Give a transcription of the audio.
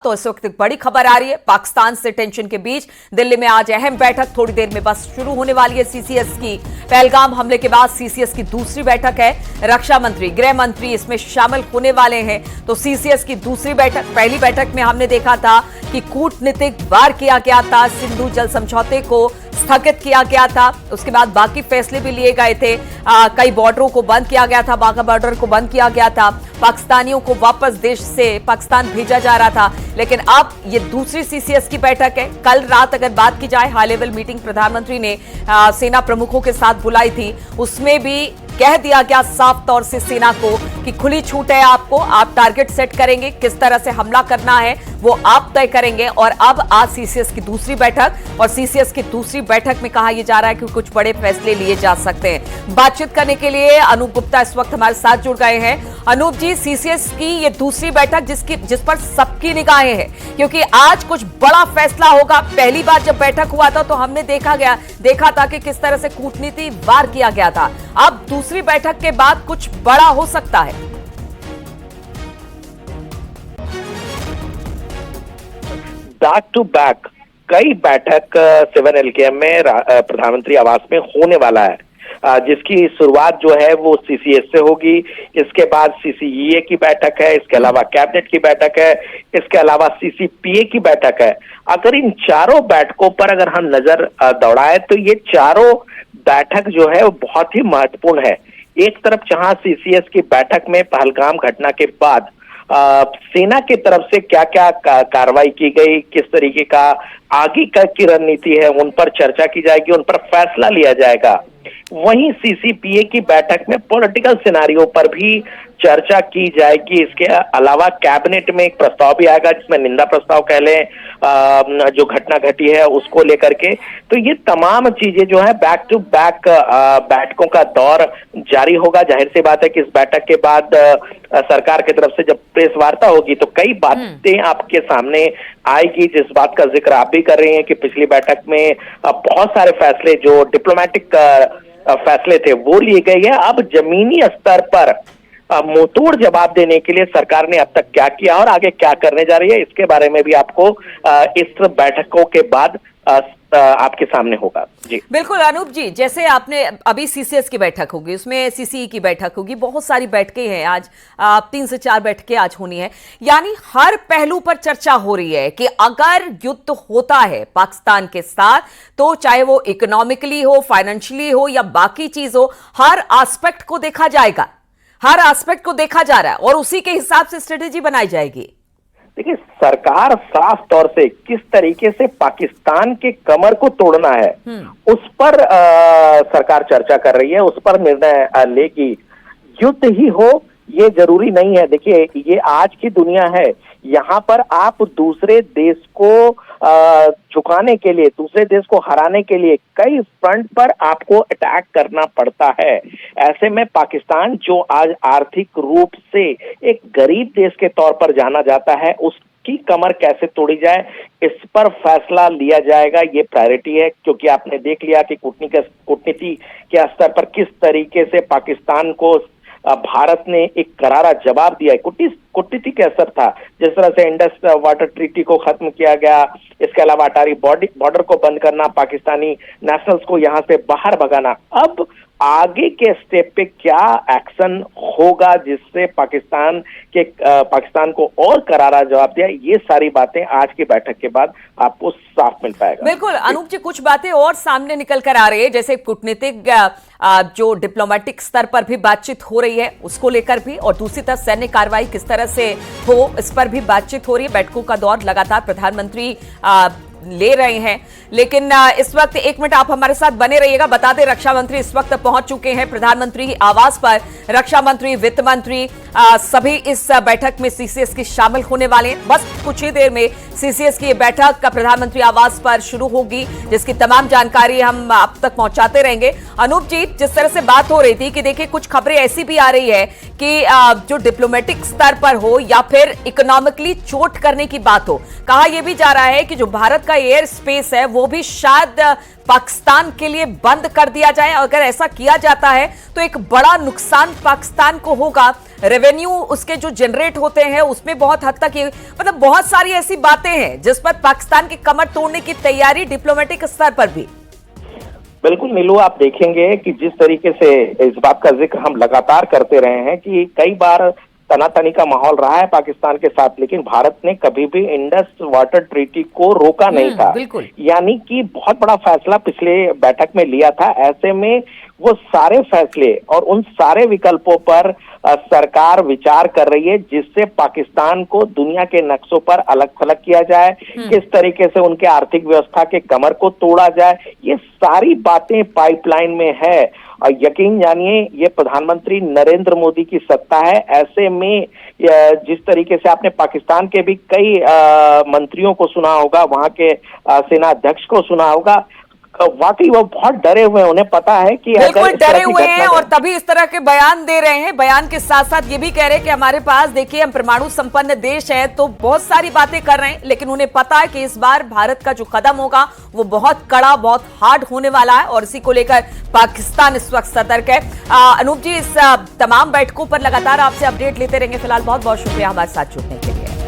तो इस वक्त बड़ी खबर आ रही है पाकिस्तान से टेंशन के बीच दिल्ली में आज अहम बैठक थोड़ी देर में बस शुरू होने वाली है सीसीएस की। पहलगाम हमले के बाद सीसीएस की दूसरी बैठक है। रक्षा मंत्री, गृह मंत्री इसमें शामिल होने वाले हैं। तो सीसीएस की दूसरी बैठक, पहली बैठक में हमने देखा था कि कूटनीतिक वार किया गया था, सिंधु जल समझौते को स्थगित किया गया था। उसके बाद बाकी फैसले भी लिए गए थे। कई बॉर्डरों को बंद किया गया था, बाघा बॉर्डर को बंद किया गया था, पाकिस्तानियों को वापस देश से पाकिस्तान भेजा जा रहा था। लेकिन अब ये दूसरी सीसीएस की बैठक है। कल रात अगर बात की जाए, हाई लेवल मीटिंग प्रधानमंत्री ने सेना प्रमुखों के साथ बुलाई थी, उसमें भी कह दिया गया साफ तौर से सेना को कि खुली छूट है आपको, आप टारगेट सेट करेंगे, किस तरह से हमला करना है वो आप तय करेंगे। और अब आज सीसीएस की दूसरी बैठक, और सीसीएस की दूसरी बैठक में कहा यह जा रहा है कि कुछ बड़े फैसले लिए जा सकते हैं। बातचीत करने के लिए अनूप गुप्ता इस वक्त हमारे साथ जुड़ गए हैं। अनूप जी, सीसीएस की ये दूसरी बैठक जिस पर सबकी निगाहें हैं, क्योंकि आज कुछ बड़ा फैसला होगा। पहली बार जब बैठक हुआ था तो हमने देखा था कि किस तरह से कूटनीति वार किया गया था। अब दूसरी बैठक के बाद कुछ बड़ा हो सकता है। बैक टू बैक कई बैठक 7LKM में प्रधानमंत्री आवास में होने वाला है, जिसकी शुरुआत जो है वो सीसीएस से होगी। इसके बाद सीसीईए की बैठक है, इसके अलावा कैबिनेट की बैठक है, इसके अलावा सीसीपीए की बैठक है। अगर इन चारों बैठकों पर अगर हम नजर दौड़ाए तो ये चारों बैठक जो है वो बहुत ही महत्वपूर्ण है। एक तरफ जहां सीसीएस की बैठक में पहलगाम घटना के बाद सेना की तरफ से क्या क्या कार्रवाई की गई, किस तरीके का आगे की रणनीति है, उन पर चर्चा की जाएगी, उन पर फैसला लिया जाएगा। वहीं सीसीपीए की बैठक में पॉलिटिकल सिनारियो पर भी चर्चा की जाएगी। इसके अलावा कैबिनेट में एक प्रस्ताव भी आएगा जिसमें निंदा प्रस्ताव कह लें, जो घटना घटी है उसको लेकर के। तो ये तमाम चीजें जो है बैक टू बैक बैठकों का दौर जारी होगा। जाहिर सी बात है कि इस बैठक के बाद सरकार की तरफ से जब प्रेस वार्ता होगी तो कई बातें आपके सामने आएगी, जिस बात का जिक्र आप भी कर रही हैं कि पिछली बैठक में बहुत सारे फैसले जो डिप्लोमेटिक फैसले थे वो लिए गए हैं। अब जमीनी स्तर पर मुंहतोड़ जवाब देने के लिए सरकार ने अब तक क्या किया और आगे क्या करने जा रही है, इसके बारे में भी आपको इस बैठकों के बाद आपके सामने होगा। जी बिल्कुल अनूप जी, जैसे आपने अभी सीसीएस की बैठक होगी, उसमें सीसीई की बैठक होगी, बहुत सारी बैठकें हैं आज, 3 से 4 बैठकें आज होनी है। यानी हर पहलू पर चर्चा हो रही है कि अगर युद्ध होता है पाकिस्तान के साथ, तो चाहे वो इकोनॉमिकली हो, फाइनेंशियली हो या बाकी चीज हो, हर एस्पेक्ट को देखा जाएगा, हर एस्पेक्ट को देखा जा रहा है और उसी के हिसाब से स्ट्रेटेजी बनाई जाएगी। देखिए, सरकार साफ तौर से किस तरीके से पाकिस्तान के कमर को तोड़ना है उस पर सरकार चर्चा कर रही है, उस पर निर्णय लेगी। युद्ध ही हो ये जरूरी नहीं है। देखिए, ये आज की दुनिया है, यहाँ पर आप दूसरे देश को झुकाने के लिए, दूसरे देश को हराने के लिए कई फ्रंट पर आपको अटैक करना पड़ता है। ऐसे में पाकिस्तान जो आज आर्थिक रूप से एक गरीब देश के तौर पर जाना जाता है, उसकी कमर कैसे तोड़ी जाए इस पर फैसला लिया जाएगा। ये प्रायोरिटी है, क्योंकि आपने देख लिया कि कूटनीति के स्तर पर किस तरीके से पाकिस्तान को भारत ने एक करारा जवाब दिया है। कूटनीति का असर था, जिस तरह से इंडस वाटर ट्रीटी को खत्म किया गया, इसके अलावा अटारी बॉर्डर को बंद करना, पाकिस्तानी नेशनल्स को यहां से बाहर भगाना। अब आगे के स्टेप पे क्या एक्शन होगा जिससे पाकिस्तान को और करारा जवाब दिया, ये सारी बातें आज की बैठक के बाद आपको साफ मिल पाएगा। बिल्कुल अनूप जी, कुछ बातें और सामने निकल कर आ रही है, जैसे कूटनीतिक जो डिप्लोमेटिक स्तर पर भी बातचीत हो रही है उसको लेकर भी, और दूसरी तरफ सैन्य कार्रवाई किस तरह से हो इस पर भी बातचीत हो रही है। बैठकों का दौर लगातार प्रधानमंत्री ले रहे हैं। लेकिन इस वक्त 1 मिनट आप हमारे साथ बने रहिएगा। बता दें, रक्षा मंत्री इस वक्त पहुंच चुके हैं प्रधानमंत्री आवास पर। रक्षा मंत्री, वित्त मंत्री सभी इस बैठक में सीसीएस की शामिल होने वाले हैं। बस कुछ ही देर में सीसीएस की बैठक का प्रधानमंत्री आवास पर शुरू होगी, जिसकी तमाम जानकारी हम आप तक पहुंचाते रहेंगे। अनूप जी, जिस तरह से बात हो रही थी कि देखिए कुछ खबरें ऐसी भी आ रही है कि जो डिप्लोमेटिक स्तर पर हो या फिर इकोनॉमिकली चोट करने की बात हो, कहा यह भी जा रहा है कि जो भारत का एयर स्पेस है वो भी शायद पाकिस्तान के लिए बंद कर दिया जाए। अगर ऐसा किया जाता है तो एक बड़ा नुकसान पाकिस्तान को होगा। रेवेन्यू उसके जो जनरेट होते हैं उसमें बहुत हद तक मतलब बहुत सारी ऐसी बातें हैं जिस पर पाकिस्तान की कमर तोड़ने की तैयारी डिप्लोमेटिक स्तर पर भी। बिल्कुल नीलू, आप देखेंगे कि जिस तरीके से इस बात का जिक्र हम लगातार करते रहे हैं कि कई बार तनातनी का माहौल रहा है पाकिस्तान के साथ, लेकिन भारत ने कभी भी इंडस वाटर ट्रीटी को रोका नहीं था। यानी कि बहुत बड़ा फैसला पिछले बैठक में लिया था। ऐसे में वो सारे फैसले और उन सारे विकल्पों पर सरकार विचार कर रही है जिससे पाकिस्तान को दुनिया के नक्शों पर अलग थलग किया जाए, किस तरीके से उनके आर्थिक व्यवस्था के कमर को तोड़ा जाए। ये सारी बातें पाइपलाइन में है और यकीन जानिए ये प्रधानमंत्री नरेंद्र मोदी की सत्ता है। ऐसे में जिस तरीके से आपने पाकिस्तान के भी कई मंत्रियों को सुना होगा, वहां के सेना अध्यक्ष को सुना होगा, वाकई वो बहुत डरे हुए हैं। उन्हें पता है कि बिल्कुल डरे हुए हैं और तभी इस तरह के बयान दे रहे हैं। बयान के साथ साथ ये भी कह रहे हैं कि हमारे पास देखिए हम परमाणु संपन्न देश है, तो बहुत सारी बातें कर रहे हैं, लेकिन उन्हें पता है कि इस बार भारत का जो कदम होगा वो बहुत कड़ा, बहुत हार्ड होने वाला है और इसी को लेकर पाकिस्तान इस वक्त सतर्क है। अनूप जी, इस तमाम बैठकों पर लगातार आपसे अपडेट लेते रहेंगे। फिलहाल बहुत बहुत शुक्रिया हमारे साथ जुड़ने के लिए।